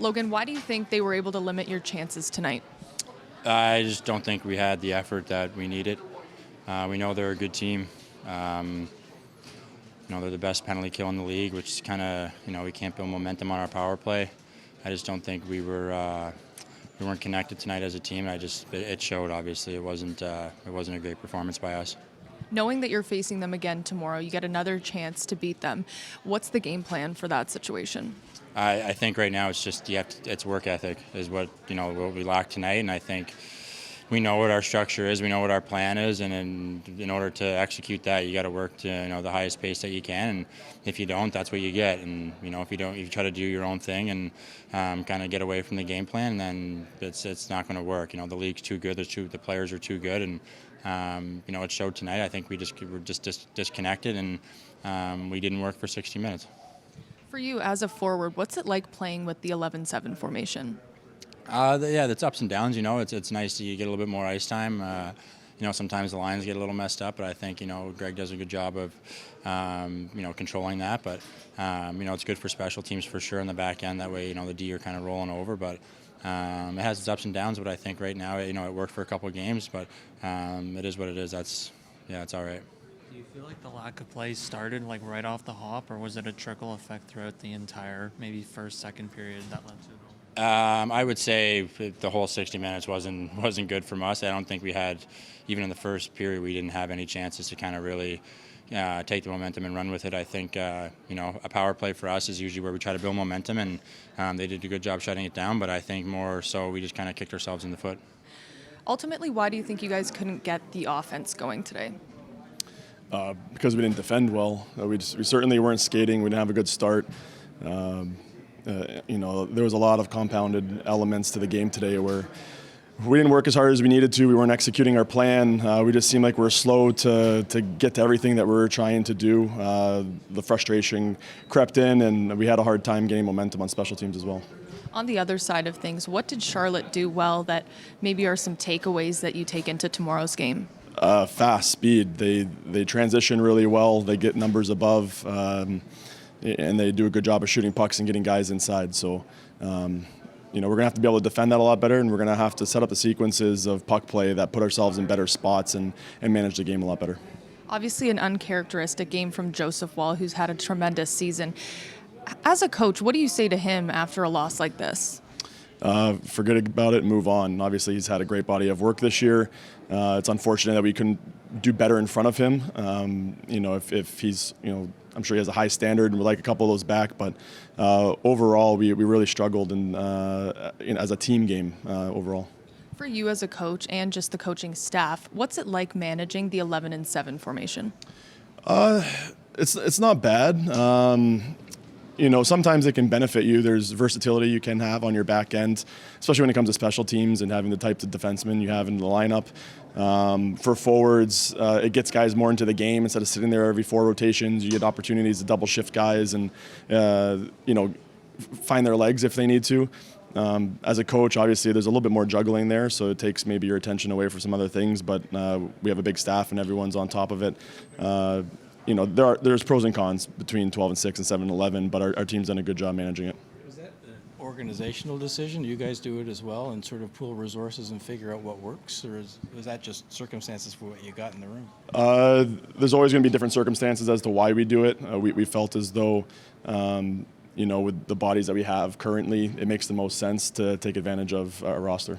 Logan, why do you think they were able to limit your chances tonight? I just don't think we had the effort that we needed. We know they're a good team. They're the best penalty kill in the league, which is kind of, we can't build momentum on our power play. I just don't think we weren't connected tonight as a team. It showed. Obviously, it wasn't a great performance by us. Knowing that you're facing them again tomorrow, you get another chance to beat them. What's the game plan for that situation? I think right now it's just it's work ethic is what we lack tonight, and I think we know what our structure is, we know what our plan is, and in order to execute that, you got to work to the highest pace that you can, and if you don't, that's what you get. And if you don't, you try to do your own thing and kind of get away from the game plan, then it's not going to work. The league's too good, the players are too good, and it showed tonight. I think we were just disconnected, and we didn't work for 60 minutes. For you as a forward, what's it like playing with the 11-7 formation? That's ups and downs. It's nice that you get a little bit more ice time. Sometimes the lines get a little messed up, but I think Greg does a good job of controlling that. But it's good for special teams for sure in the back end. That way, the D are kind of rolling over. But it has its ups and downs. But I think right now, it worked for a couple of games. But it is what it is. It's all right. Do you feel like the lack of play started right off the hop, or was it a trickle effect throughout the entire maybe first, second period that led to it? I would say the whole 60 minutes wasn't good from us. I don't think we had, even in the first period, we didn't have any chances to kind of really take the momentum and run with it. I think a power play for us is usually where we try to build momentum, and they did a good job shutting it down. But I think more so we just kind of kicked ourselves in the foot. Ultimately, why do you think you guys couldn't get the offense going today? Because we didn't defend well. We certainly weren't skating. We didn't have a good start. There was a lot of compounded elements to the game today where we didn't work as hard as we needed to. We weren't executing our plan. We just seemed like we were slow to get to everything that we were trying to do. The frustration crept in, and we had a hard time getting momentum on special teams as well. On the other side of things, what did Charlotte do well that maybe are some takeaways that you take into tomorrow's game? Fast speed. They transition really well. They get numbers above, and they do a good job of shooting pucks and getting guys inside. So, we're going to have to be able to defend that a lot better, and we're going to have to set up the sequences of puck play that put ourselves in better spots and manage the game a lot better. Obviously an uncharacteristic game from Joseph Woll, who's had a tremendous season. As a coach, what do you say to him after a loss like this? Forget about it and move on. Obviously, he's had a great body of work this year. It's unfortunate that we couldn't do better in front of him. If he's, I'm sure he has a high standard and we'd like a couple of those back. But overall, we really struggled as a team game overall. For you as a coach and just the coaching staff, what's it like managing the 11-7 formation? It's not bad. Sometimes it can benefit you. There's versatility you can have on your back end, especially when it comes to special teams and having the types of defensemen you have in the lineup. For forwards, it gets guys more into the game instead of sitting there every 4 rotations. You get opportunities to double shift guys and, find their legs if they need to. As a coach, obviously, there's a little bit more juggling there, so it takes maybe your attention away from some other things, but we have a big staff and everyone's on top of it. There's pros and cons between 12-6 and 7-11, but our team's done a good job managing it. Was that an organizational decision? Do you guys do it as well and sort of pool resources and figure out what works, or was that just circumstances for what you got in the room? There's always going to be different circumstances as to why we do it. We felt as though, with the bodies that we have currently, it makes the most sense to take advantage of our roster.